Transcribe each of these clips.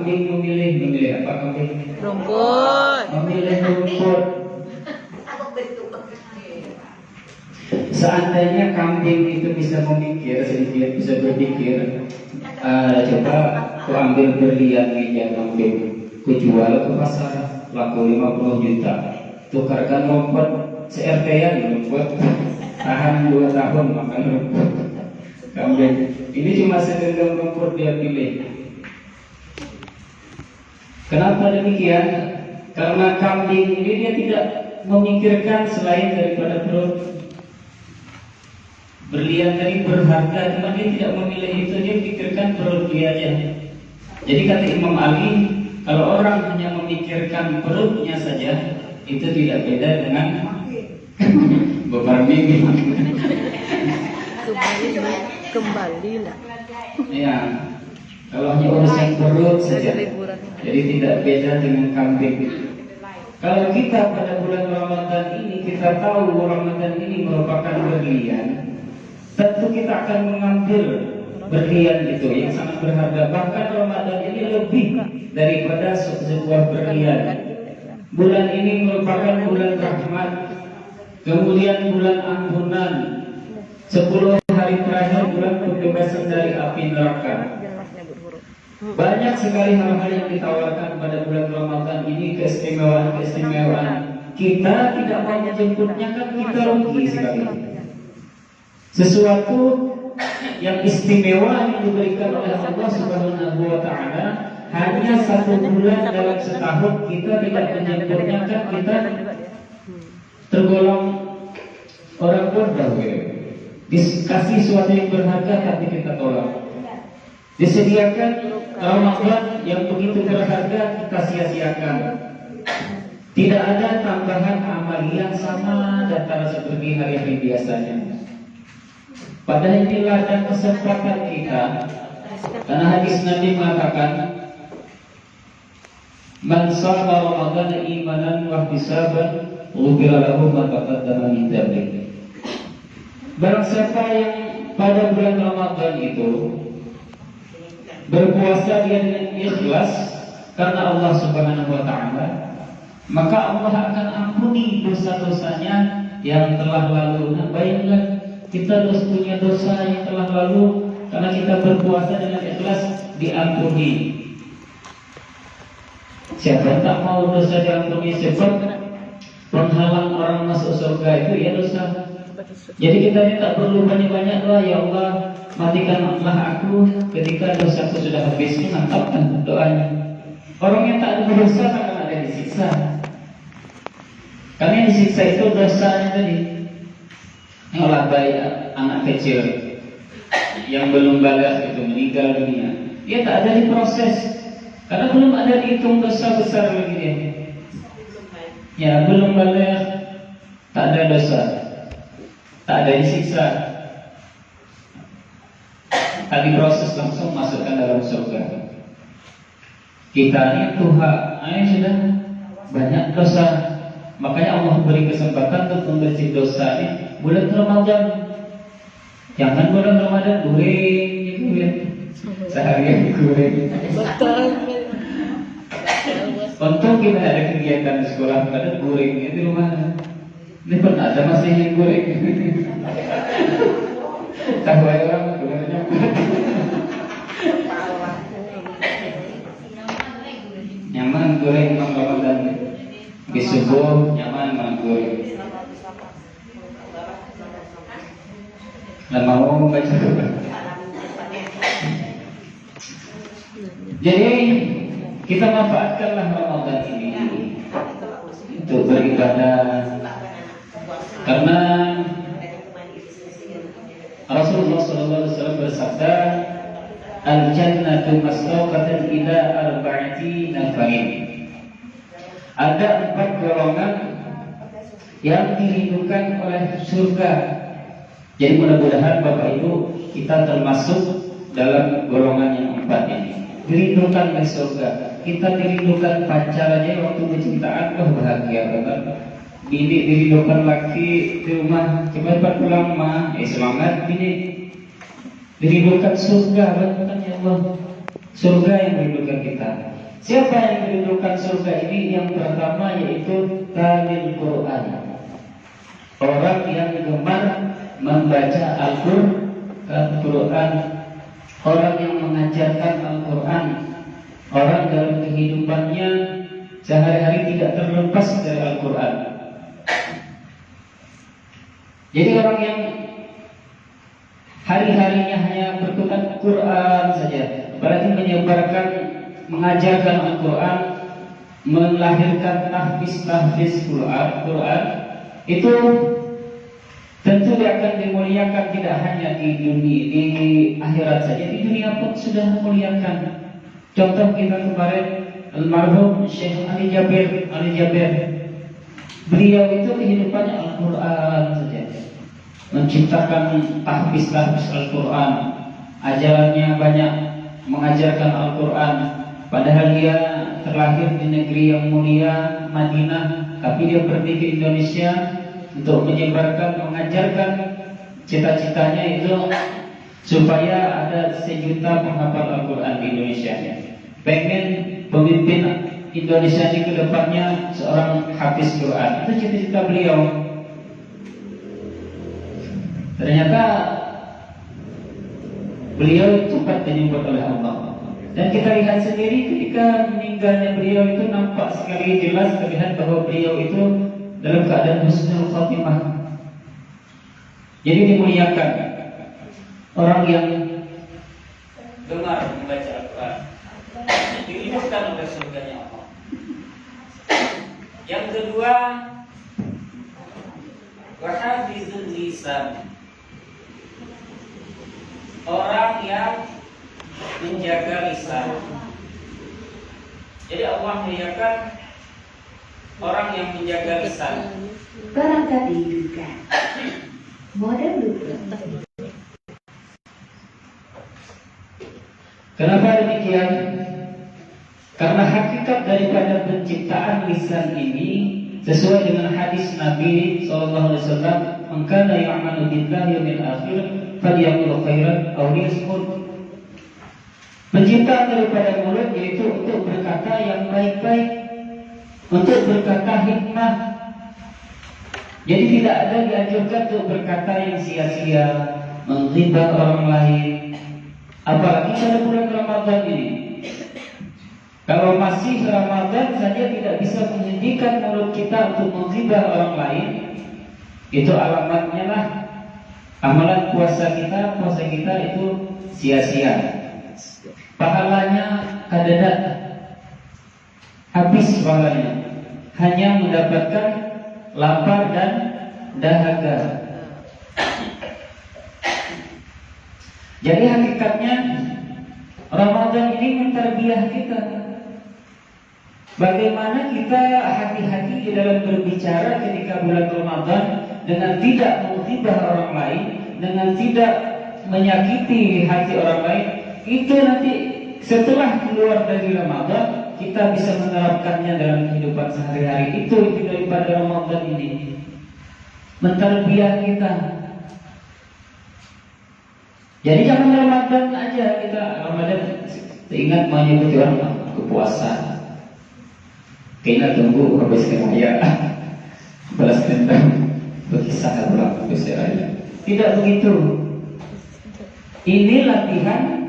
kambing memilih apa kambing? Rumput. Memilih rumput. Seandainya kambing itu bisa memikir sedikit, bisa berpikir, coba aku ambil berlian meja kambing, ku jual ke pasar, laku 50 juta, tukarkan rumput se-RT-an rumput, tahan 2 tahun makan rumput kambing. Ini cuma segenggam rumput dia pilih. Kenapa demikian? Karena kambing ini dia tidak memikirkan selain daripada perut. Berlian tadi berharga, cuma dia tidak memilih itu, dia pikirkan perut dia aja. Jadi kata Imam Ali, kalau orang hanya memikirkan perutnya saja, itu tidak beda dengan bebar mimpi. Kembali lah. Ya, kalau hanya urusan perut saja, jadi tidak beda dengan kambing. Kalau kita pada bulan Ramadan ini, kita tahu Ramadan ini merupakan berlian, tentu kita akan mengambil berlian itu yang sangat berharga. Bahkan Ramadan ini lebih daripada sebuah berlian. Bulan ini merupakan bulan rahmat, kemudian bulan ampunan, 10 hari terakhir bulan pembebasan dari api neraka. Banyak sekali hal-hal yang ditawarkan pada bulan Ramadan ini, keistimewaan. Kita tidak mau menjemputnya, kan kita rugi sekali. Sesuatu yang istimewa yang diberikan oleh Allah Subhanahu wa Ta'ala hanya 1 bulan dalam setahun, kita tidak menyebutnya, kan kita tergolong orang bodoh gitu. Dikasih sesuatu yang berharga tapi kita tolak. Disediakan Ramadan yang begitu berharga, kita sia-siakan. Tidak ada tambahan amal yang sama datang seperti hari-hari biasanya. Pada inilah dan kesempatan kita, karena hadis Nabi mengatakan, man shoma Ramadan imanan wa ihtisaban ghufira lahu ma taqaddama min dhanbihi. Barang siapa yang pada bulan Ramadan itu berpuasa dia dengan ikhlas karena Allah Subhanahu wa Ta'ala, maka Allah akan ampuni dosa-dosanya yang telah lalu. Nah, bayangkan kita punya dosa yang telah lalu, karena kita berpuasa dengan ikhlas diampuni. Siapa yang tak mau dosa diampuni? Sebab penghalang orang masuk surga itu ya dosa. Jadi kita tak perlu banyak-banyak doa, ya Allah matikanlah aku ketika dosaku sudah habis. Mantap kan doanya. Orang yang tak ada dosa akan ada disiksa. Karena yang disiksa itu dosanya tadi. Olah bayi anak kecil yang belum balik itu meninggal dunia, dia tak ada diproses karena belum ada dihitung dosa besar lagi dia. Ya belum balik, tak ada dosa, tak ada disiksa, tak diproses, langsung masukkan dalam surga. Kita ini Tuhan, sudah banyak dosa, makanya Allah beri kesempatan untuk membersih dosa ini. Bulan Ramadan, jangan bulan Ramadan goreng, seharian goreng. Betul. Untung kita ada kegiatan di sekolah, ada gorengnya di rumah. Ini pun ada masih yang goreng. Tahu aja orang gorengnya. Nyaman goreng Bang Ramadan. Di subuh nyaman Bang goreng. Dan mau baca. Jadi kita manfaatkanlah Ramadan ini untuk beribadah, karena Rasulullah SAW bersabda, al-jannatu masraqatan ila arba'ati nafarin. Ada 4 golongan yang dirindukan oleh surga. Jadi mudah-mudahan Bapak Ibu kita termasuk dalam golongan yang 4 ini. Dirindukan oleh surga. Kita dirindukan pacar aja waktu bercintaan, bahagia banget. Bini dirindukan laki di rumah, coba cepat pulang mah, semangat bini. Dirindukan surga, bukan ya Allah. Surga yang merindukan kita. Siapa yang mendudukan surga ini? Yang pertama yaitu talil Quran. Orang yang gemar membaca Al-Quran, orang yang mengajarkan Al-Quran, orang dalam kehidupannya sehari-hari tidak terlepas dari Al-Quran. Jadi orang yang hari-harinya hanya berkutat Quran saja, apalagi menyebarkan, mengajarkan Al-Quran, melahirkan tahfiz Quran, itu tentu dia akan dimuliakan tidak hanya di dunia, di akhirat saja, di dunia pun sudah memuliakan. Contoh kita kemarin almarhum Syekh Ali Jabir. Beliau itu kehidupannya Al-Quran saja, menciptakan tahfiz Al-Quran, ajarannya banyak mengajarkan Al-Quran. Padahal dia terlahir di negeri yang mulia Madinah, tapi dia pergi ke Indonesia untuk menyebarkan, mengajarkan. Cita-citanya itu supaya ada 1 juta penghafal Al-Quran di Indonesia. Pengen pemimpin Indonesia di kedepannya seorang hafiz Quran. Itu cita-cita beliau. Ternyata beliau cepat dijemput oleh Allah. Dan kita lihat sendiri ketika meninggalnya beliau itu nampak sekali jelas terlihat bahwa beliau itu dalam keadaan husnul khatimah. Jadi dimuliakan orang yang gemar membaca Al-Quran, dirindukan oleh surganya Allah. Yang kedua, wahafizul lisan, orang yang menjaga lisan. Jadi Allah muliakan orang yang menjaga lisan. Barangkali juga model lupa. Kenapa demikian? Karena hakikat daripada penciptaan lisan ini sesuai dengan hadis Nabi SAW, "Man kana ya'malu billahi wal akhir falyaqul khairan aw liyasmut." Penciptaan daripada mulut yaitu untuk berkata yang baik-baik, untuk berkata hikmah. Jadi tidak ada dianjurkan untuk berkata yang sia-sia, menghibah orang lain. Apalagi pada bulan Ramadan ini. Kalau masih Ramadan saja tidak bisa menghentikan mulut kita untuk menghibah orang lain, itu alamatnya lah amalan puasa kita itu sia-sia. Pahalanya kadadat, habis pahalanya, hanya mendapatkan lapar dan dahaga. Jadi hakikatnya Ramadan ini menterbiah kita. Bagaimana kita hati-hati di dalam berbicara ketika bulan Ramadan dengan tidak menghibah orang lain, dengan tidak menyakiti hati orang lain. Itu nanti setelah keluar dari Ramadan kita bisa menerapkannya dalam kehidupan sehari-hari. Itu daripada Ramadan ini, menterbiah kita. Jadi jangan Ramadan aja kita ingat menyebut orang kepuasan. Kita tunggu habis kaya balas dendam berkisah berlaku besar. Tidak begitu. Ini latihan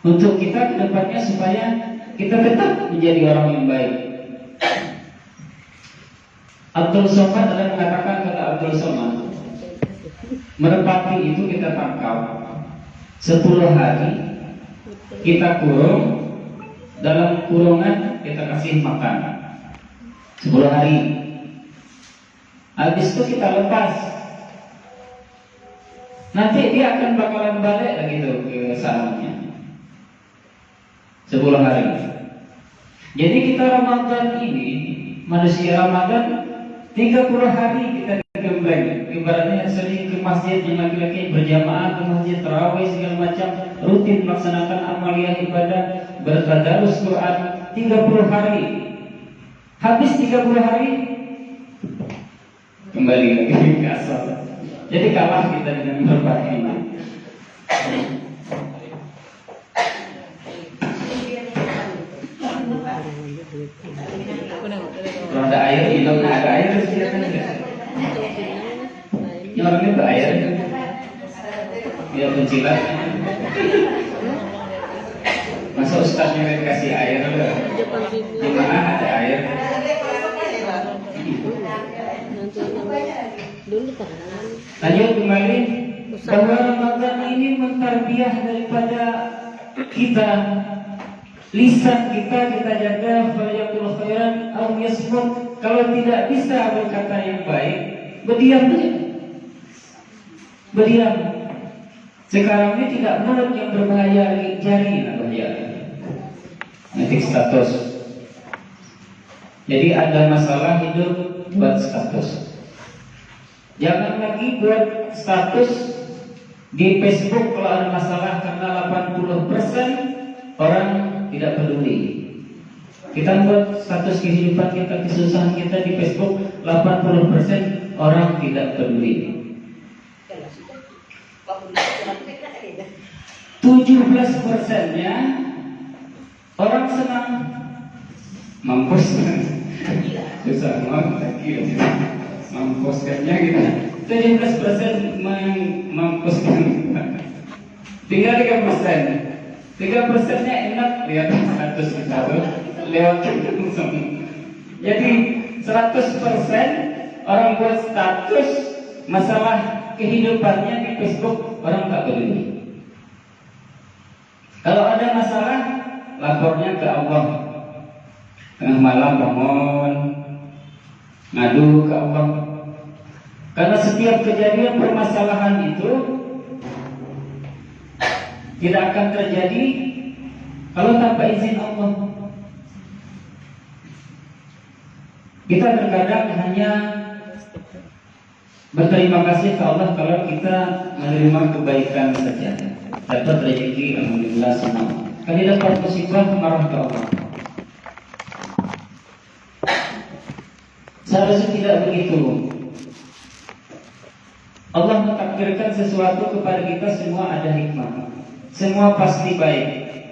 untuk kita kedepannya supaya kita tetap menjadi orang yang baik. Abdul Somad adalah mengatakan, kata Abdul Somad, merpati itu kita tangkap 10 hari, kita kurung, dalam kurungan kita kasih makan 10 hari. Habis itu kita lepas. Nanti dia akan bakalan balik lagi tuh ke sarangnya 10 hari. Jadi kita Ramadan ini, manusia Ramadan 30 hari kita gembleng. Ibaratnya sering ke masjid yang laki-laki berjamaah ke masjid, tarawih segala macam, rutin melaksanakan amaliyah ibadah, bertadarus Quran 30 hari. Habis 30 hari kembali lagi ke asal. Jadi kalah kita dengan merpati ini. Kalau ada air, hidupnya ada air terus dia kan ini orangnya berair. Dia pencilat. Masa ustaznya kasih air loh? Di mana ada air? Dulu pernah. Lanjut kembali bahwa Ramadan ini mentarbiah daripada kita, lisan kita jaga, falyaqul khairan aw yasmut. Kalau tidak bisa berkata yang baik, berdiam saja. Berdiam. Sekarang ini tidak mulut yang berbahaya, jari yang berbahaya. Ngetik status. Jadi ada masalah hidup, buat status. Jangan lagi buat status di Facebook kalau ada masalah, karena 80% orang tidak peduli. Kita buat status kehidupan kita, kesusahan kita di Facebook, 80% orang tidak peduli. 17%-nya orang senang mampus. Susah banget lagi. Mampuskannya gitu. 17% mampuskan. Tinggal 3%. 3%-nya enak lihat status kita tuh lewat langsung. Jadi 100% orang buat status masalah kehidupannya di Facebook, orang tak peduli. Kalau ada masalah, lapornya ke Allah. Tengah malam bangun, ngadu ke Allah. Karena setiap kejadian permasalahan itu tidak akan terjadi kalau tanpa izin Allah. Kita terkadang hanya berterima kasih ke Allah kalau kita menerima kebaikan saja. Dapat rezeki, alhamdulillah semua. Kali dapat musibah, marah ke Allah. Seharusnya tidak begitu. Allah mentakdirkan sesuatu kepada kita, semua ada hikmah. Semua pasti baik.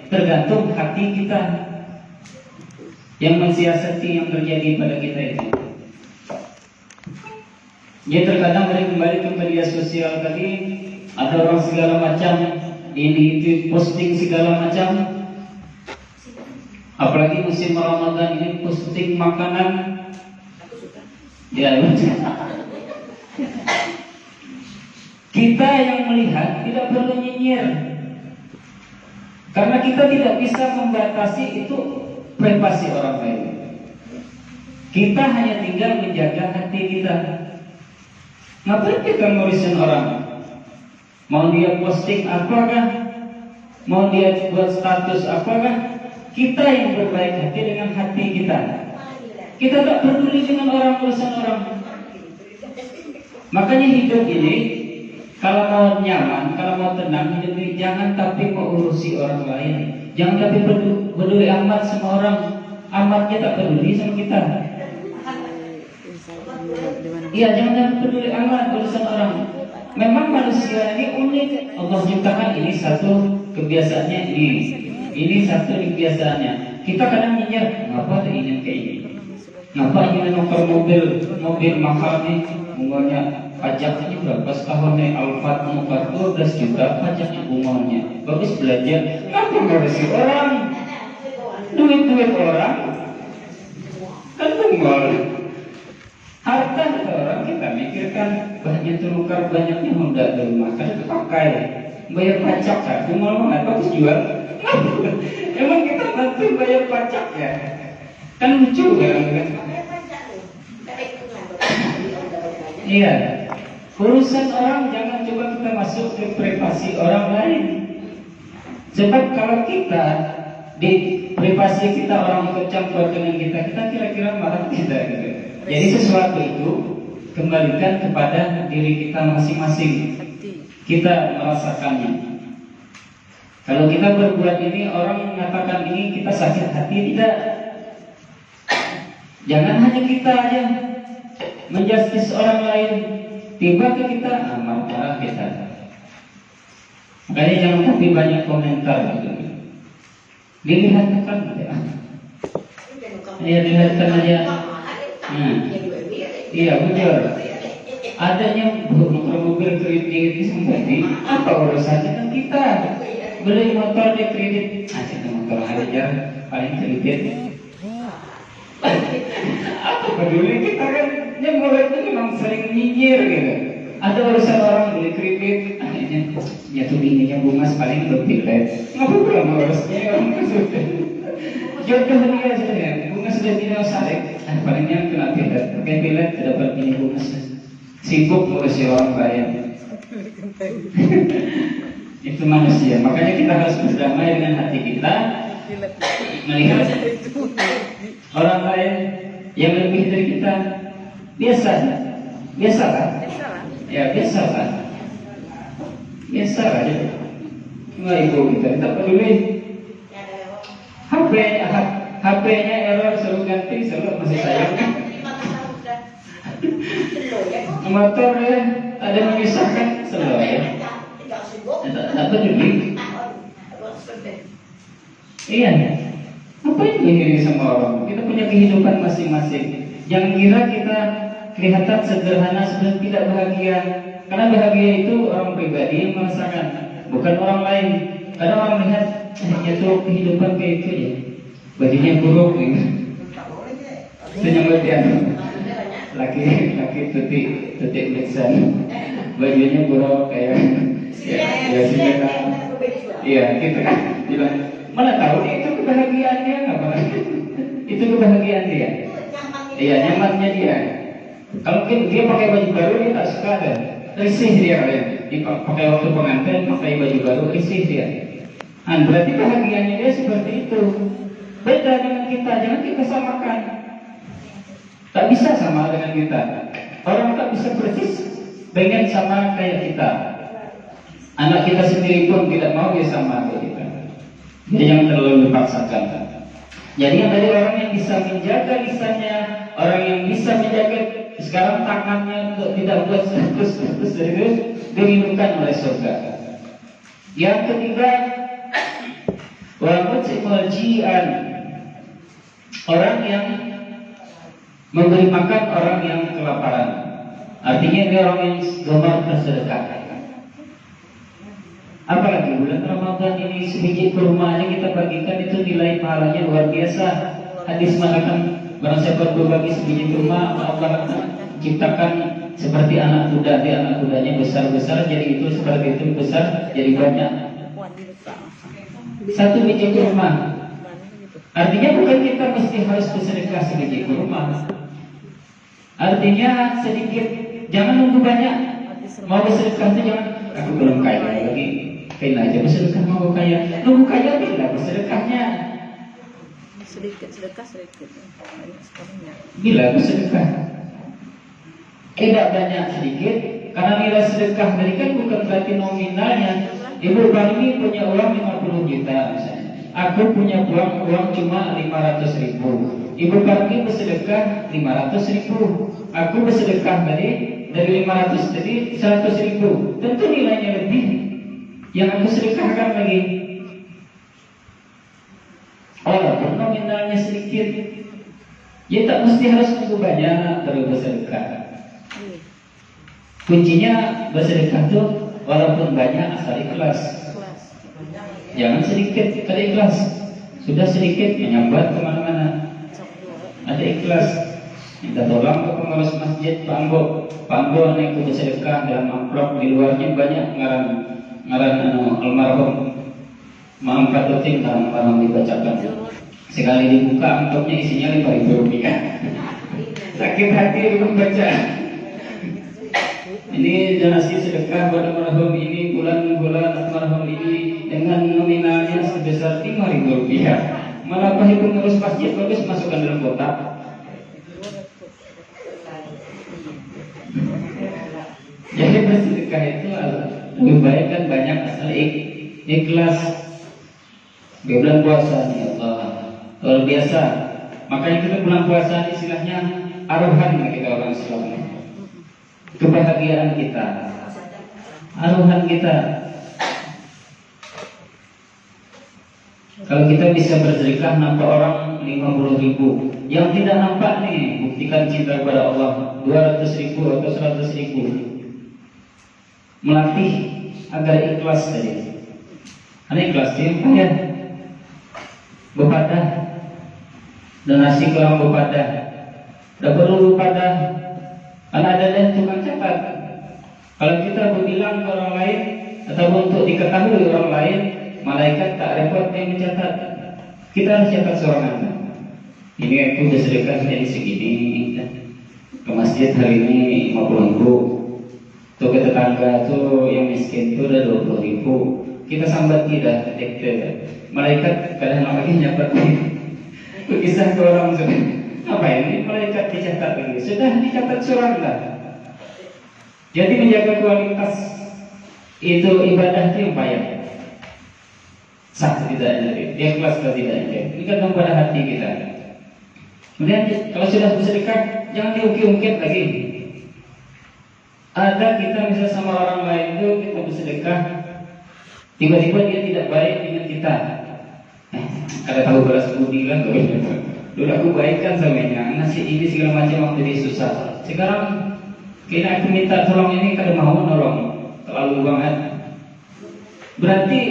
Tergantung hati kita yang mensiasati yang terjadi pada kita itu. Ya terkadang mereka kembali ke media sosial tadi, ada orang segala macam, ini itu posting segala macam. Apalagi musim Ramadan ini posting makanan. Ya, kita yang melihat tidak perlu nyinyir, karena kita tidak bisa membatasi itu privasi orang lain. Kita hanya tinggal menjaga hati kita. Ngapain kita ngurusin orang? Mau dia posting apakah? Mau dia buat status apakah? Kita yang berbaik hati dengan hati kita. Kita tak peduli dengan orang, urusan orang. Makanya hidup ini, kalau mau nyaman, kalau mau tenang, hidup ini jangan tapi mau urusi orang lain. Jangan tapi peduli amat sama orang. Amatnya tak peduli sama kita. Iya, jangan peduli amat urusan orang. Memang manusia ini unik. Allah ciptakan ini satu kebiasaannya ini satu kebiasaannya. Kita kadang nyinyir, ngapa ada ingin kayak ini? Ngapa ingin nuker mobil mahal nih? Umurnya pajaknya berapa setahun nih? Alphard muka 12 juta pajaknya umurnya. Bagus belajar. Ngapa ngurusi orang? Duit orang kan tunggal. Harta orang kita mikirkan banyak terukar, banyaknya Honda di rumah kan pakai, bayar pajak kan, malah bagus jual. Emang kita nanti bayar pajak ya? Kan lucu kan? Iya. Urusan orang jangan coba kita masuk ke privasi orang lain. Sebab kalau kita di privasi kita orang ikut campur dengan kita kira-kira marah tidak gitu. Jadi sesuatu itu kembalikan kepada diri kita masing-masing. Kita merasakannya. Kalau kita berbuat ini, orang mengatakan ini kita sakit hati, tidak. Jangan hanya kita aja menjustis orang lain. Tiba ke kita, marah kita. Makanya jangan tapi banyak komentar gitu. Dilihat kan ya. lihatkan aja. Nah, iya betul. Adanya mobil kredit sendiri, apa urusannya kan kita beli motor di kredit, kita motor aja paling kredit. Apa peduli kita kan? Yang mulai itu memang sering nyinyir gitu. Ada urusan orang beli kredit, akhirnya jatuh ininya bunga paling lebih led. Ngapa belum urusnya orang sudah jodoh dia sudah bunga sudah tidak saling. Palingnya kena pilet, pakai pilet tidak dapat ini bunga sibuk ngurusi orang lain. Itu manusia. Makanya kita harus berdamai dengan hati kita, melihat orang lain yang lebih dari kita. Biasa kan? Ya biasa kan? Biasa aja. Nggak ibu kita peduli. HP-nya error selalu ganti, selalu masih sayang. Motor ya, ada memisahkan selalu ya. Tak peduli. Iya. Apa yang dihiri sama orang? Kita punya kehidupan masing-masing. Jangan kira kita kelihatan sederhana sedang tidak bahagia. Karena bahagia itu orang pribadi yang merasakan, bukan orang lain. Karena orang lihat itu kehidupan kayak itu ya. Bajunya buruk gitu. Senyum laki tutik lisan. Bajunya buruk kayak ya sinyal. Iya gitu kan. Bilang mana tahu itu kebahagiaannya apa? Itu kebahagiaan dia. Iya nyamannya dia. Kalau dia pakai baju baru dia tak suka ada. Risih dia pakai waktu pengantin pakai baju baru risih dia. Berarti bahagianya dia seperti itu. Beda dengan kita, jangan kita samakan. Tak bisa sama dengan kita. Orang tak bisa persis pengen sama kayak kita. Anak kita sendiri pun tidak mau dia sama kayak kita. Jadi jangan terlalu dipaksakan. Jadi yang tadi orang yang bisa menjaga lisannya, orang yang bisa menjaga sekarang tangannya untuk tidak buat terus dirindukan oleh surga. Yang ketiga, wa'mut'imul-ji'an, orang yang memberi makan orang yang kelaparan. Artinya dia orang yang gemar bersedekah. Apalagi bulan Ramadan ini sebiji kurma aja kita bagikan itu nilai pahalanya luar biasa. Hadis mengatakan barang siapa berbagi sebiji kurma Allah akan ciptakan seperti anak kuda. Dia anak kudanya besar-besar jadi itu seperti itu besar jadi banyak. Satu biji kurma. Artinya bukan kita mesti harus bersedekah sebiji kurma. Artinya sedikit, jangan nunggu banyak. Mau bersedekah itu jangan. Aku belum kaya lagi. Kain aja bersedekah mau kaya. Nunggu kaya bila bersedekahnya. Sedikit sedekah sedikit. Banyak sekalinya. Bila bersedekah. Tidak banyak sedikit. Karena nilai sedekah tadi kan bukan berarti nominalnya. Ibu Bani punya uang 50 juta misalnya. Aku punya uang cuma 500.000. Ibu Bani bersedekah 500.000. Aku bersedekah tadi dari 500 jadi 100.000. Tentu nilainya lebih. Yang aku sedekahkan lagi. Walaupun nominalnya sedikit, ya tak mesti harus nunggu banyak terus bersedekah. Kuncinya bersedekah tuh walaupun banyak asal ikhlas. Jangan sedikit, ada ikhlas. Sudah sedikit menyambat kemana-mana. Ada ikhlas. Minta tolong ke pengurus masjid Pak Ambo naik ke bersedekah dalam amplop di luarnya banyak ngaran almarhum Maam Katuting dalam almarhum dibacakan. Sekali dibuka amplopnya isinya 5.000 rupiah. Sakit hati membaca. Ini donasi sedekah buat almarhum ini bulan-bulan almarhum ini dengan nominalnya sebesar 5.000 rupiah. Malah Pak pengurus masjid bagus masukkan dalam kotak. Jadi bersedekah itu lebih baik kan banyak asal ikhlas. Di bulan puasa nih Allah luar biasa. Makanya kita bulan puasa istilahnya aruhan kita orang Islam. Kebahagiaan kita, aruhan kita. Kalau kita bisa bersedekah, nampak orang 50.000. Yang tidak nampak nih, buktikan cinta kepada Allah 200.000 atau 100.000. Melatih agar ikhlas tadi. Ada ikhlas yang payah bepadah, donasi ke orang bepadah. Tidak perlu bepadah, karena ada tukang catat. Kalau kita berbilang ke orang lain atau untuk diketahui orang lain, malaikat tak repot yang mencatat. Kita harus catat sorangan. Ini aku bersedekah jadi segini, ke masjid hari ini 50.000. Tuh ke tetangga tuh yang miskin tuh udah 20.000. Kita sambat tidak, malaikat kadang lagi nyatat nih. Kisah ke orang sudah apa ini malaikat dicatat lagi, sudah dicatat surat. Jadi menjaga kualitas itu ibadah itu yang payah. Sah tidaknya, ikhlas atau tidaknya, ini kan pada hati kita. Kemudian kalau sudah bersedekah, jangan diungkit-ungkit lagi. Ada kita misalnya sama orang lain itu kita bersedekah, tiba-tiba dia tidak baik dengan kita. Ada tahu balas budi kan? Dulu aku baikkan samanya, ngasih ini segala macam waktu dia susah. Sekarang kira aku minta tolong ini kada mau nolong, terlalu banget. Berarti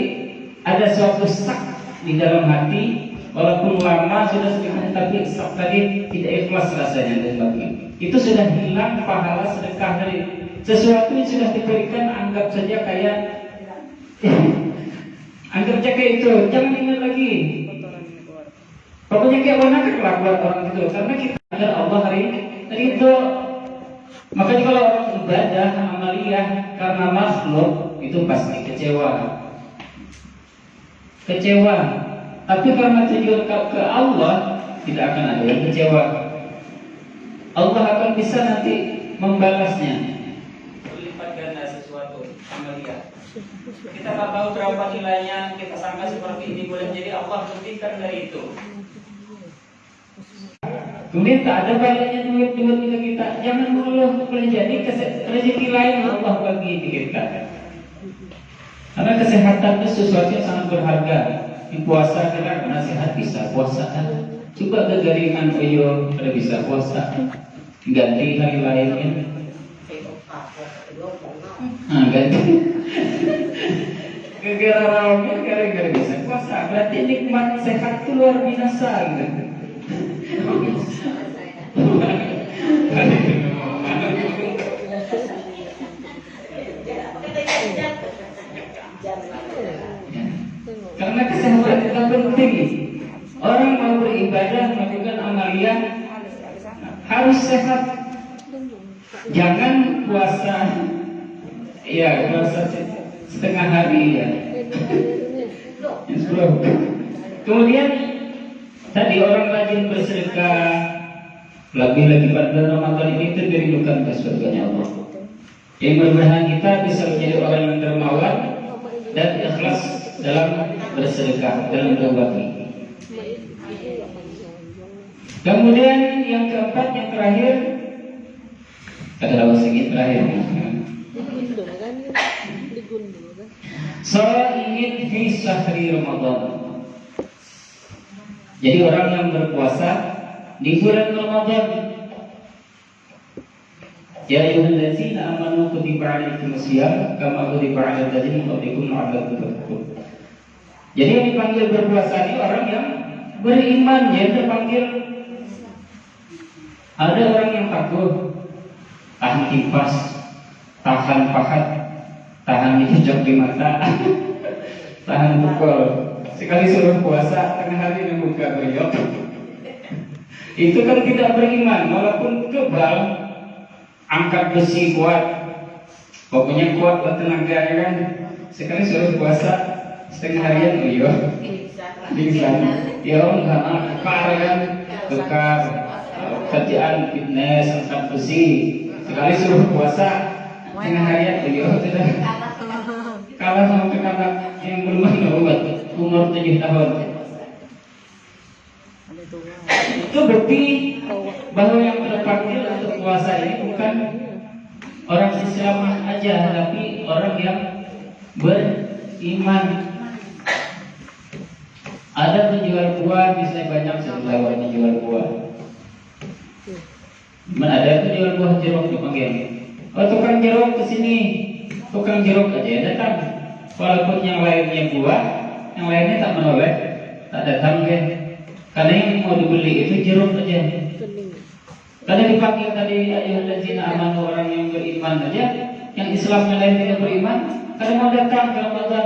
ada suatu sak di dalam hati, walaupun lama sudah sedekah, tapi sak tadi tidak ikhlas rasanya dan bagi. Itu sudah hilang pahala sedekah tadi. Sesuatu yang sudah diberikan anggap saja kayak anggap saja kayak itu, jangan ingat lagi. Pokoknya kayak mana kelakuan orang itu, karena kita agar Allah hari itu. Makanya kalau orang ibadah amaliyah karena makhluk itu pasti kecewa. Tapi karena tujuan ke Allah tidak akan ada yang kecewa. Allah akan bisa nanti membalasnya. Berlipat ganda sesuatu amaliyah. Kita tak tahu berapa nilainya, kita sangka seperti ini, boleh jadi Allah buktikan dari itu. Kemudian tak ada baliknya duit kita. Jangan mengeluh, boleh jadi rezeki lain Allah bagi di kita. Karena kesehatan itu sesuatu yang sangat berharga. Di puasa kita nasihat bisa puasa kan. Coba kegeringan oyo ada bisa puasa. Ganti hari lainnya. Ganti. Gara-gara bisa puasa. Berarti nikmat sehat itu luar biasa gitu. Karena kesehatan itu penting. Orang mau beribadah melakukan amaliyah harus sehat. Jangan puasa setengah hari ya. Kemudian tadi orang rajin bersedekah, lebih-lebih pada Ramadan ini terperindukan ke surganya Allah. Yang mudah-mudahan kita bisa menjadi orang yang dermawan dan ikhlas dalam bersedekah, dalam berbagi. Kemudian yang keempat, yang terakhir adalah sedikit terakhir. Ingin fi syahri Ramadan. Jadi orang yang berpuasa di bulan Ramadan. Ya ayyuhallazina amanu kutiba alaikumusiyam kama kutiba alal ladzina min qablikum la'allakum tattaqun. Jadi yang dipanggil berpuasa ini orang yang beriman, yang terpanggil. Ada orang yang takut, tahan kipas, tahan pahat, tahan dicocok di mata, tahan pukul. Sekali suruh puasa tengah hari membuka beliau. Itu kan tidak beriman, walaupun kebal, angkat besi kuat, pokoknya kuat lah tenaganya kan. Sekali suruh puasa setengah harian beliau pingsan. Ya enggak kekar kan, kekar kerjaan fitness, angkat besi. Sekali suruh puasa setengah harian beliau sudah kalah sama anak yang belum berobat umur 7 tahun. Itu bukti bahwa yang terpanggil untuk puasa ini bukan orang Islam aja, tapi orang yang beriman. Ada penjual buah misalnya banyak sebelah jual buah. Mana ada penjual buah jeruk dipanggil. Oh tukang jeruk kesini, tukang jeruk aja yang datang. Walaupun yang lainnya buah, yang lainnya tak menoleh, tak datang kan. Karena yang mau dibeli itu jeruk aja. Karena dipanggil tadi ayyuhallazina amanu, orang yang beriman aja, yang Islam yang lain tidak beriman, karena mau datang ke Ramadan.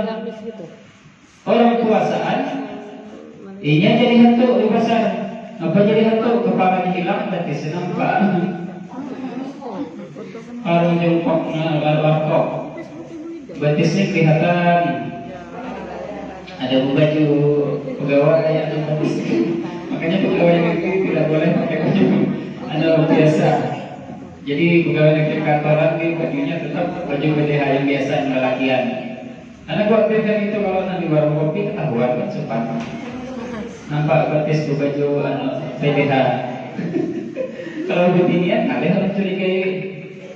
Orang puasaan, ini jadi hantu di pasar. Apa jadi hantu? Kepalanya hilang, berarti senampak. Orang jongkoknya warkop, betisnya kelihatan. Ada baju pegawai yang bagus. Makanya pegawai negeri tidak boleh pakai baju biasa. Jadi pegawai negeri kantoran di bajunya tetap baju PDH yang biasa yang lelakian. Karena khawatir kan itu kalau nanti warung kopi ketahuan kan sopan. Nampak betis baju PDH. Kalau beginian, kalian harus curigai.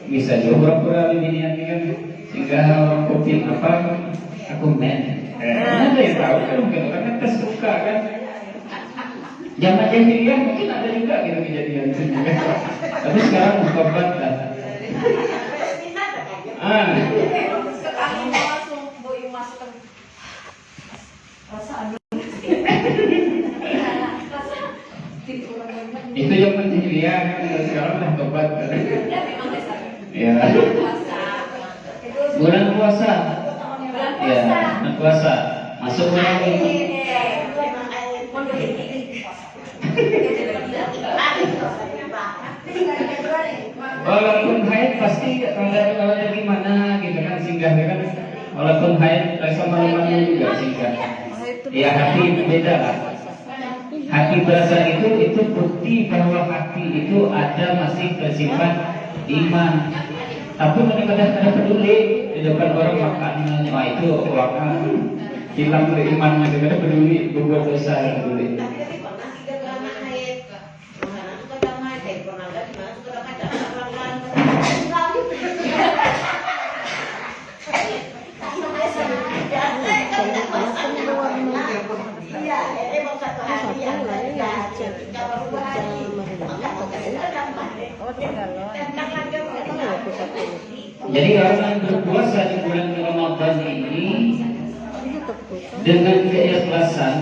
Bisa juga pura-pura beginian kan, sehingga orang kopi apa aku men. Ada yang tahu kan mungkin orang kan tersuka kan. Zaman jahiliyah mungkin ada juga gitu kejadian. Tapi sekarang bertobat lah. Itu yang penjahiliyah kan, sekarang lah tobat kan. Ya. Bulan puasa. Ya, bulan puasa. Masuk bulan ini. Walaupun haid pasti ada di mana gitu kan, singgah kan. Walaupun haid sama mana juga singgah. Ya hati beda lah. Hati berasa itu bukti bahwa hati itu ada masih tersimpan iman. Tapi kadang-kadang ada peduli di depan orang makan, wah itu wakil hilang dari imannya, kadang peduli berbuat dosa peduli. Jadi orang yang berpuasa di bulan Ramadan ini dengan keikhlasan,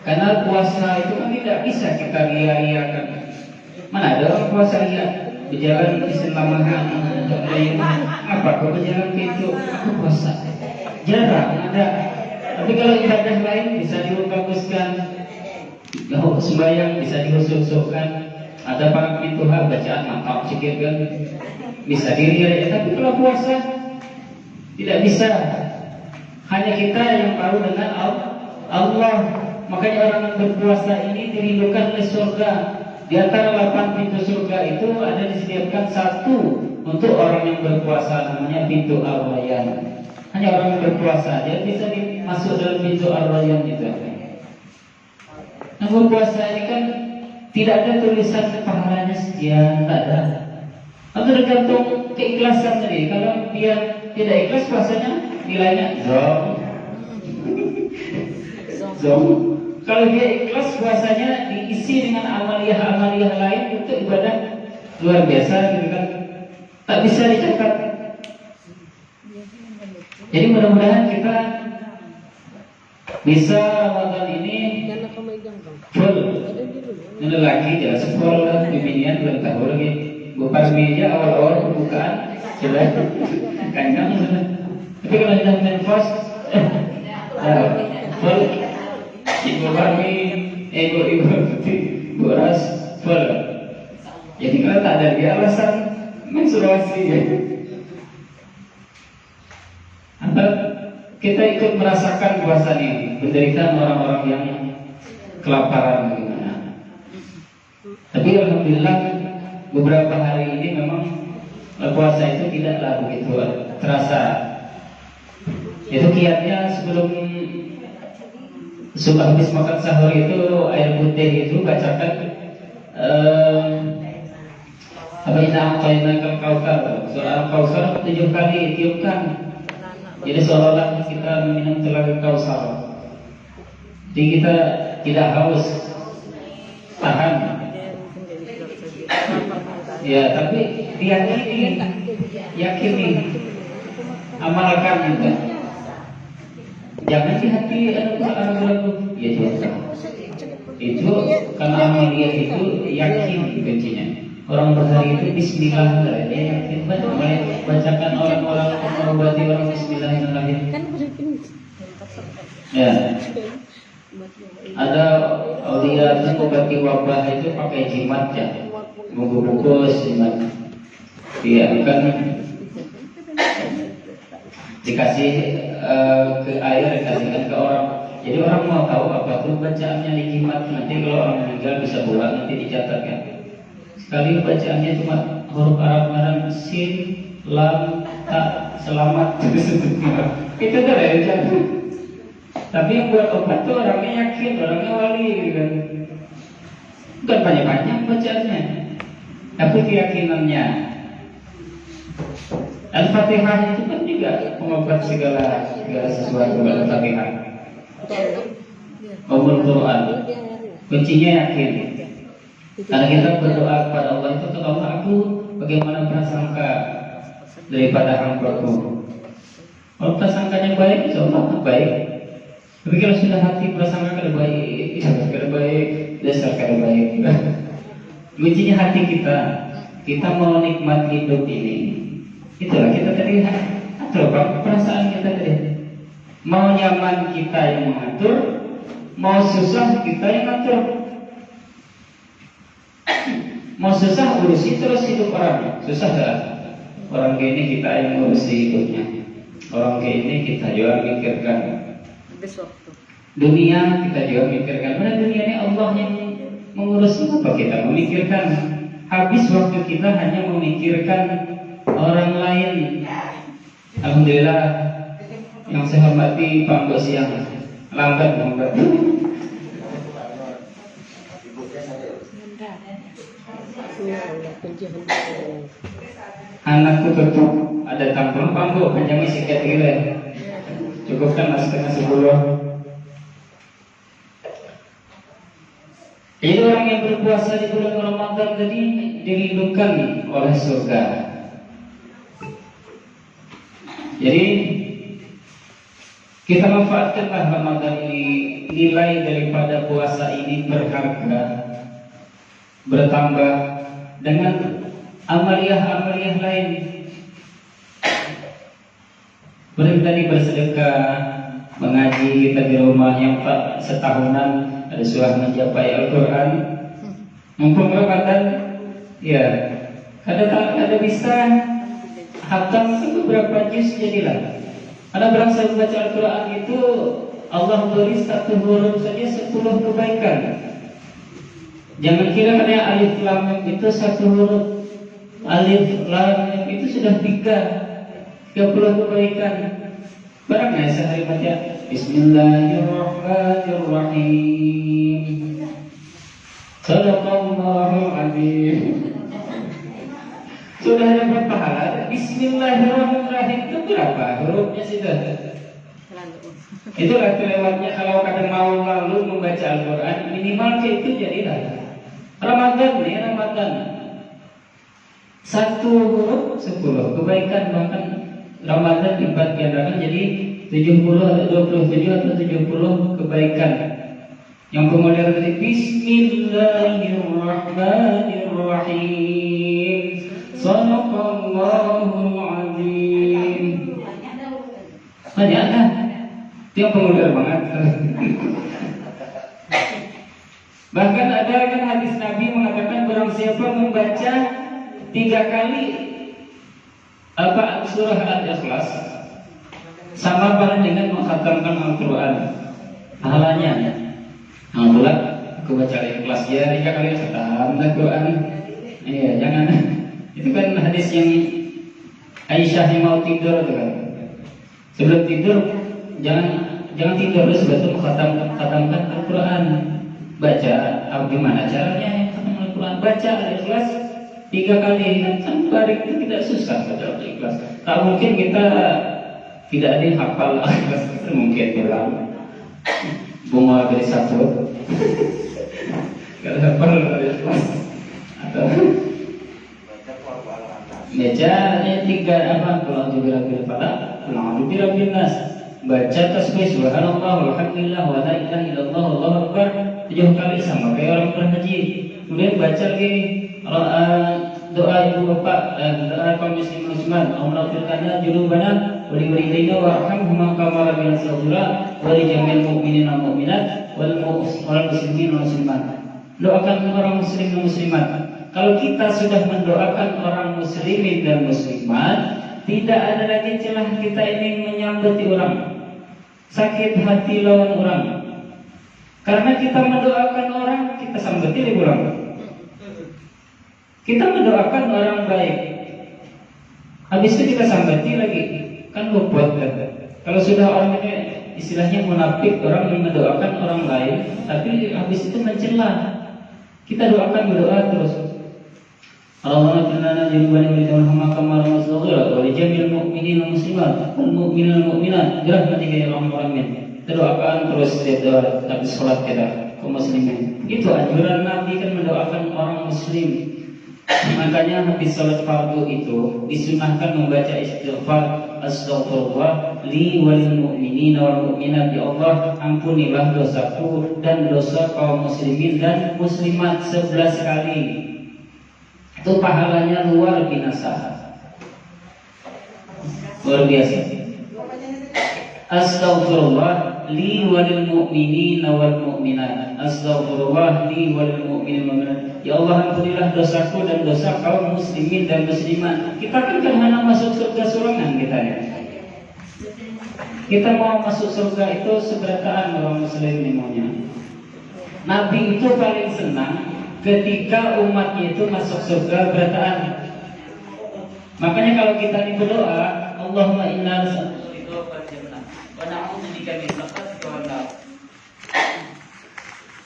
karena puasa itu kan tidak bisa kita ria-riakan. Mana ada orang puasa ria berjalan di selamahan apa kau berjalan pintu aku puasa, jarang ada. Tapi kalau ibadah lain bisa dibaguskan, sembahyang bisa dihusuk-husukkan, ada para pintu bacaan mantap sikit kan, bisa diri aja. Tapi kalau puasa tidak bisa. Hanya kita yang tahu dengan Allah. Makanya orang yang berpuasa ini dirindukan oleh surga. Di antara 8 pintu surga itu ada disediakan satu untuk orang yang berpuasa, namanya pintu Ar-Rayyan. Hanya orang yang berpuasa aja bisa masuk dalam pintu Ar-Rayyan itu. Nah, berpuasa ini kan tidak ada tulisan pahalanya sekian, tak ada. Atau tergantung keikhlasan tadi. Kalau dia tidak ikhlas puasanya, nilainya zom. Kalau dia ikhlas puasanya diisi dengan amaliyah-amaliyah lain untuk ibadah luar biasa gitu kan. Tak bisa dicatat. Jadi mudah-mudahan kita bisa Ramadan ini full. Ini lagi jelas full lah, bibinian belum tahu lagi. Bukan meja awal-awal pembukaan sudah kanyang sudah. Tapi kalau sudah menfos, full. Ibu kami, ibu putih, beras full. Jadi kalau tak ada dia alasan menstruasi ya. Atau kita ikut merasakan puasa ini, penderitaan orang-orang yang kelaparan bagaimana. Tapi alhamdulillah beberapa hari ini memang puasa itu tidaklah begitu terasa. Itu kiatnya sebelum habis makan sahur itu air putih itu bacakan apa ini Kautsar, surah Kautsar 7 kali tiupkan. Jadi seolah-olah kita meminum telaga Kautsar. Jadi kita tidak haus, tahan. Dia mungkin jadi blok saja. Ya, tapi yakini, amalkan juga. Jangan di hati ragu-ragu. Ya Tuhan. Itu karena amalia itu yakin kuncinya. Orang berhari itu Bismillah, dia yakin banget. Bacakan orang-orang mengobati orang Bismillahirrahmanirrahim. Ya. Ada aulia mengobati wabah itu pakai jimat ya, bungkus jimat. Dia kan dikasih ke air, dikasihkan ke orang. Jadi orang mau tahu apa tuh bacaannya di jimat. Nanti kalau orang meninggal bisa pulang, nanti dicatat kan. Sekali bacaannya cuma huruf Arab sin, lam, ta, selamat. Itu kan ya. Tapi yang buat obat tuh orangnya yakin, orangnya wali gitu kan. Bukan banyak-banyak bacaannya, tapi keyakinannya. Al-Fatihah itu kan juga pengobat segala sesuatu. Al-Fatihah Umul Quran, kuncinya yakin. Karena kita berdoa kepada Allah itu, Allah aku bagaimana prasangka daripada hamba-Mu. Kalau prasangkanya baik, insya Allah baik. Tapi kalau sudah hati prasangka kada baik, dasar kada baik. Kuncinya hati kita. Kita mau nikmat hidup ini. Itulah kita tadi atur perasaan kita tadi. Mau nyaman kita yang mengatur, mau susah kita yang ngatur. Mau susah urusi terus hidup orang. Susah dah. Orang kayak ini kita yang ngurusi hidupnya. Orang kayak ini kita juga mikirkan. Dunia kita juga mikirkan. Karena dunia ini Allah yang mengurus. Apa kita memikirkan? Habis waktu kita hanya memikirkan orang lain. Alhamdulillah, yang saya hormati Pak Mbok siang lambat. Anakku tutup ada tampung Pak Mbok hanya masih ketiga. Cukupkan setengah 10. Jadi orang yang berpuasa di bulan Ramadan tadi dilindungkan oleh surga. Jadi kita manfaatkanlah Ramadan ini. Nilai daripada puasa ini berharga, bertambah dengan amaliyah-amaliyah lain. Tadi bersedekah, mengaji kita di rumah yang setahunan ada suah mencapai Al-Quran. Mumpung Ramadan, ya, kada bisa hatam beberapa juz jadilah. Ada berasa membaca Al-Quran itu Allah beri satu huruf saja 10 kebaikan. Jangan kira katanya alif lam mim itu satu huruf. Alif lam mim itu sudah 30 kebaikan. Barangnya sehari baca Bismillahirrahmanirrahim. Sadaqallahul azim. Sudah dapat pahala. Bismillahirrahmanirrahim itu berapa hurufnya sudah? Itulah kelewatnya kalau kadang mau lalu membaca Al-Quran minimal itu jadilah. Ramadan nih Ramadan. Satu huruf 10 kebaikan, bahkan Ramadan lipat gandakan jadi 70 atau 27 atau 70 kebaikan. Yang pemulihan tadi Bismillahirrahmanirrahim. Sadaqallahul azim. Banyak kan? Itu yang pemulihan banget. Bahkan ada kan hadis Nabi mengatakan barang siapa membaca 3 kali surah Al-Ikhlas sama pahala dengan menghatamkan Al-Quran pahalanya. Nah pula aku baca Al-Ikhlas ya 3 kali khatam Al-Quran. Iya jangan. Itu kan hadis yang Aisyah yang mau tidur itu kan. Sebelum tidur jangan tidur dulu sebelum menghatamkan Al-Quran. Baca gimana caranya khatam Al-Quran? Baca Al-Ikhlas 3 kali sampai itu tidak susah baca Al-Ikhlas. Tak mungkin kita tidak ada yang hafal Al-Ikhlas, itu mungkin bilang. bunga dari satu. Kalau perlu ada kelas atau baca tiga apa pulang juga bil falaq, pulang juga bil nas. Baca tasbih subhanallah walhamdulillah wa la ilaha illallah wallahu akbar 7 kali sama kayak orang berhaji. Kemudian baca lagi doa ibu bapak dan doa kaum muslimin muslimat. Allahumma ighfir lana dzunubana wa li walidayna warhamhuma kama rabbiyana shaghira wa li jami'il mu'minina wal mu'minat wal muslimin wal muslimat. Doakan orang muslim dan muslimat. Kalau kita sudah mendoakan orang muslimin dan muslimat, tidak ada lagi celah kita ini menyambeti orang, sakit hati lawan orang. Karena kita mendoakan orang, kita sambeti di orang. Kita mendoakan orang baik, habis itu kita sambeti lagi, kan bobot kan. Kalau sudah orang ini istilahnya munafik, orang yang mendoakan orang lain, tapi habis itu mencela. Kita doakan berdoa terus. Allahumma ighfir lana dzunubana wa litarhamna kama rabbana wa li jami'il mu'minina wal muslimat wal mu'minina wal mu'minat birahmatika ya arhamar rahimin. Kita doakan terus setiap doa habis salat kita kaum muslimin. Itu anjuran Nabi kan mendoakan orang muslim. Makanya habis salat fardu itu disunahkan membaca istighfar, astaghfirullah li walil mu'minina wal mu'minat, ya Allah ampunilah dosaku dan dosa kaum muslimin dan muslimat 11 kali. Itu pahalanya luar biasa. Luar biasa. Astaghfirullah li walil mu'minina wal mu'minat. Astaghfirullah li walil mu'minina wal mu'minat. Ya Allah ampunilah dosaku dan dosa kaum muslimin dan muslimat. Kita kan hanya masuk surga sorangan kita ya. Kita mau masuk surga itu seberataan orang muslim ini maunya. Nabi itu paling senang ketika umatnya itu masuk surga berataan. Makanya kalau kita ini berdoa, Allahumma inna nas'aluka al-jannah wa na'udzubika min sakhatika wan nar.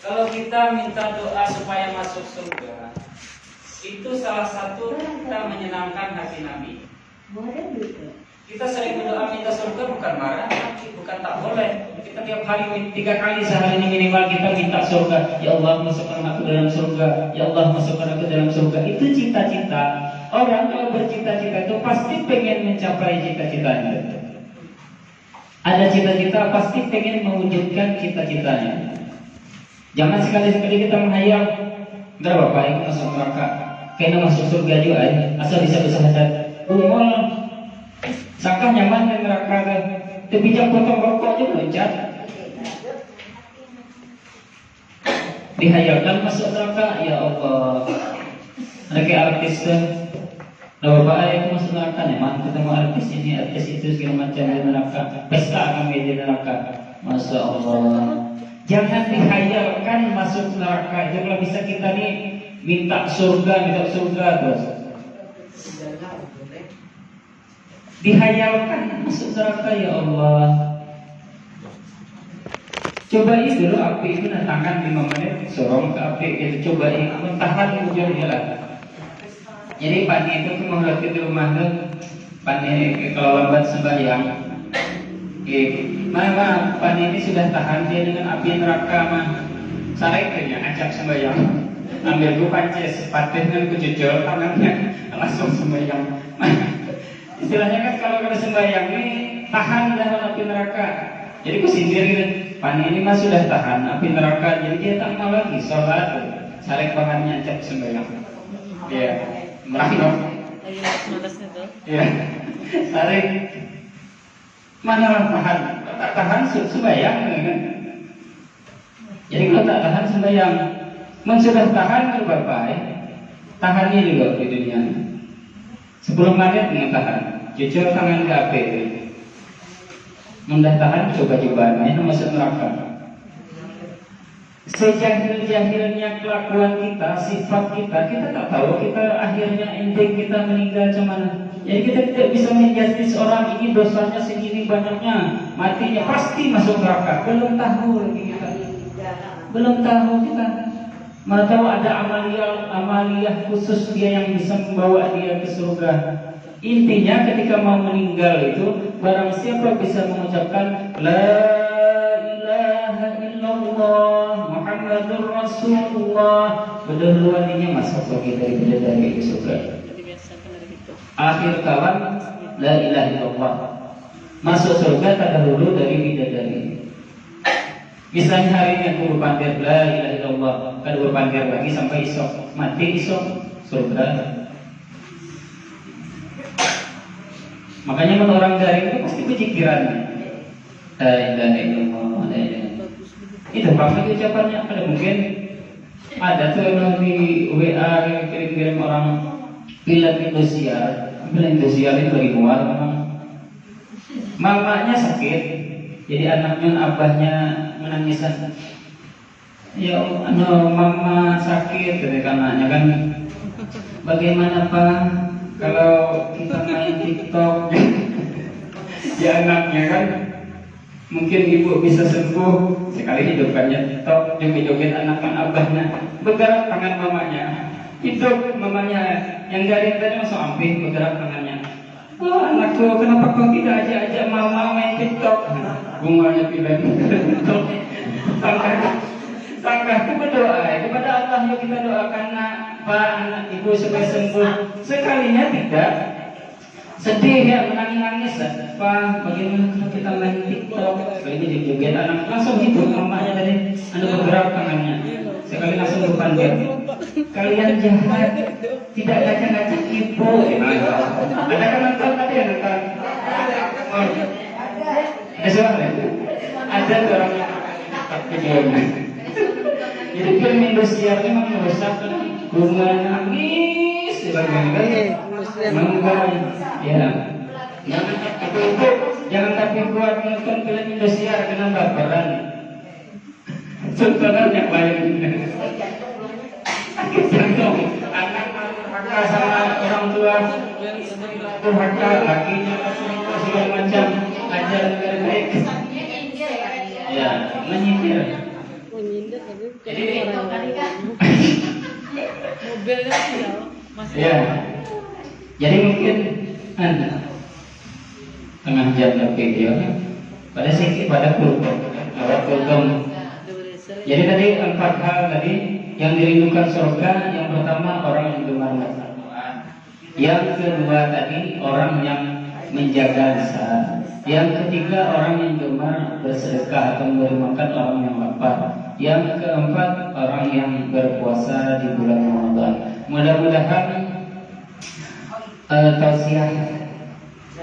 Kalau kita minta doa supaya masuk surga, itu salah satu kita menyenangkan hati Nabi. Kita sering berdoa minta surga bukan marah, bukan tak boleh. Kita tiap hari 3 kali sehari ini minimal kita minta surga. Ya Allah masukkan aku dalam surga. Ya Allah masukkan aku dalam surga. Itu cita-cita. Orang kalau bercita-cita itu pasti pengen mencapai cita-citanya. Ada cita-cita pasti pengen mewujudkan cita-citanya. Jangan sekali-sekali kita menghayal, ntar bapak yang masuk neraka, kayaknya masuk surga juga asal bisa hadat. Umur sangka nyaman di neraka kan, tapi jam potong rokok aja loncat. Dihayalkan masuk neraka, ya Allah. Ada kayak artis kan, nah bapak ayah masuk neraka nih, mah ketemu artis ini, artis itu segala macam di neraka, pesta kami di neraka, masya Allah. Jangan dihayalkan masuk neraka. Itu kalau bisa kita nih minta surga terus. Dihayalkan masuk neraka, ya Allah. Cobai dulu api itu tangan 5 menit sorong ke api itu, cobai tahan ujungnya lah. Jadi pani itu menghadap di rumah tuh, pani kalau lambat sembahyang. Mana pani ini sudah tahan dia dengan api neraka mah. Sarai kayaknya acak sembahyang. Ambil gue pances, patih dengan kucucul tangannya langsung sembahyang. Istilahnya kan kalau kena sembahyang ini tahan dengan api neraka. Jadi kusindir gitu. Pani ini mah sudah tahan api neraka, jadi dia tak mau lagi sholat. Sarai bahannya acak sembahyang. Ya, merah. Lagi matas-matasnya tuh. Ya, sarai. Mana tahan? Tak tahan sembahyang kan? Jadi kalau tak tahan sembahyang, sudah tahan berbapai, tahan ini juga di dunia. 10 menit dengan tahan, jujur tangan ke api. Mudah tahan coba-coba, ini masuk neraka. Sejahil-jahilnya kelakuan kita, sifat kita tak tahu kita akhirnya ending kita meninggal cuman. Jadi kita tidak bisa menjudge orang ini dosanya segini banyaknya, matinya pasti masuk neraka. Belum tahu lagi kita. Belum tahu kita. Mana tahu ada amaliyah khusus dia yang bisa membawa dia ke surga. Intinya ketika mau meninggal itu, barang siapa bisa mengucapkan La ilaha illallah illallah Muhammadur Rasulullah. Kedua-duanya masuk bagi dari bidadari surga. Akhir kalam la ilaha illallah. Masuk surga tak dahulu dari bidadari. Misalnya hari ini aku berpandir la ilaha illallah, kan berpandir lagi sampai isok, mati isok surga. Makanya menurut orang garing itu pasti pikirannya la ilaha illallah, la ilaha illallah. Itu pasti ucapannya. Ada mungkin ada tuh yang di WA kirim-kirim orang film Indosiar. Film Indosiar itu lagi mual memang. Mamanya sakit, jadi anaknya abahnya menangisan. Ya mama sakit, ketika anaknya kan. Bagaimana Pak kalau kita main TikTok? Ya anaknya kan, mungkin ibu bisa sembuh sekali hidupkannya TikTok, joget-joget anak abahnya, bergerak tangan mamanya, hidup mamanya yang garing tadi masuk ampih, bergerak tangannya. Oh anakku, kenapa kau tidak ajak-ajak mama main TikTok? Bunganya pilih TikTok. Sangka berdoa kepada Allah, yuk kita doakan Pak anak ibu supaya sembuh. Sekalinya tidak sedih ya, menangis-nangis. Pak, bagaimana kalau kita main TikTok? Sekali ini joget anak langsung hidup mamanya tadi, anda bergerak tangannya. Sekali langsung berpanjat. Kalian jahat, tidak ngajak-ngajak ibu. Ada kan nonton tadi yang nonton? Oh, ada suara? Ada orang yang videonya. Jadi film Indosiar itu memang merusak hubungan nangis ya. Jangan tapi buat nonton film Indosiar kena baperan. Contohnya yang lain. Jantung anak durhaka sama orang tua, durhaka lakinya segala macam, ajar negara baik. Ya, menyindir. Jadi mobilnya masih ya. Jadi mungkin tengah jam lebih ya. Pada sini pada kultum. Jadi tadi 4 hal tadi yang dirindukan surga. Yang pertama orang yang gemar membaca Al-Quran. Yang kedua tadi orang yang menjaga lisan. Yang ketiga orang yang gemar bersedekah atau memberi makan orang yang lapar. Yang keempat orang yang berpuasa di bulan Ramadan. Mudah-mudahan tausiah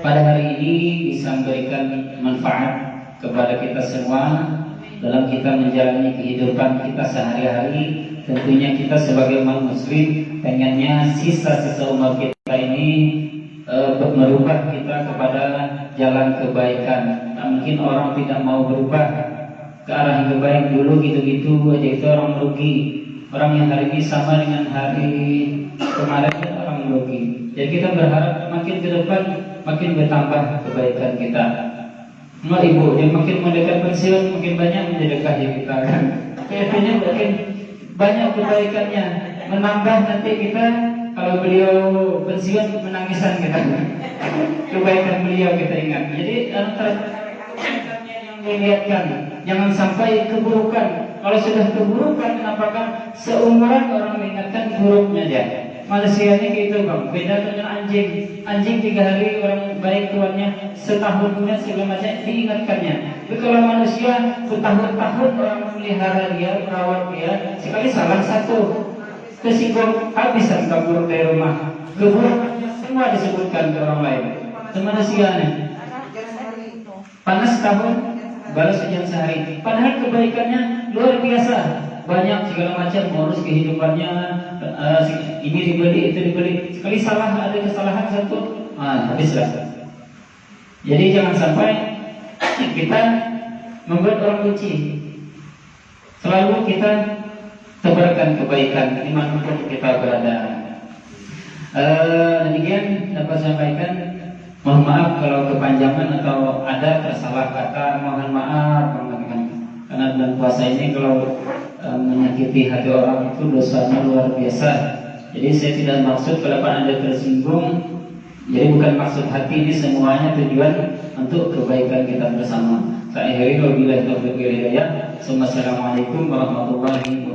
pada hari ini bisa memberikan manfaat kepada kita semua dalam kita menjalani kehidupan kita sehari-hari. Tentunya kita sebagai umat muslim pengennya sisa-sisa umur kita ini merubah kita kepada jalan kebaikan. Tak mungkin orang tidak mau berubah ke arah yang baik dulu gitu-gitu aja, itu orang merugi. Orang yang hari ini sama dengan hari kemarin orang merugi. Jadi kita berharap makin ke depan makin bertambah kebaikan kita. Mau ibu yang makin mendekat pensiun makin banyak menjadi kita kan. Kayaknya makin banyak kebaikannya, menambah nanti kita kalau beliau pensiun menangisan kita. Kebaikan beliau kita ingat. Jadi antara melihatkan, jangan sampai keburukan. Kalau sudah keburukan, kenapa kan seumuran orang mengingatkan buruknya dia. Manusia ini gitu bang, beda dengan anjing. Anjing 3 hari orang baik tuannya, setahun kemudian segala macam diingatkannya. Tapi kalau manusia bertahun-tahun orang memelihara dia, merawat dia, sekali salah satu kesinggung habisan kabur dari rumah. Keburukannya semua disebutkan ke orang lain. Manusia nih panas tahun balas hujan sehari. Padahal kebaikannya luar biasa, banyak segala macam ngurus kehidupannya, ini dibeli itu dibeli. Sekali salah ada kesalahan satu, habislah. Jadi jangan sampai kita membuat orang benci. Selalu kita tebarkan kebaikan dimanapun kita berada. Demikian dapat saya sampaikan. Mohon maaf kalau kepanjangan atau ada tersalah kata, mohon maaf teman-teman. Karena bulan puasa ini kalau menyakiti hati orang itu dosanya luar biasa. Jadi saya tidak maksud kalau Anda tersinggung. Jadi bukan maksud hati, ini semuanya tujuan untuk kebaikan kita bersama. Saya akhiri wabillahi taufiq wal hidayah. Assalamualaikum warahmatullahi wabarakatuh.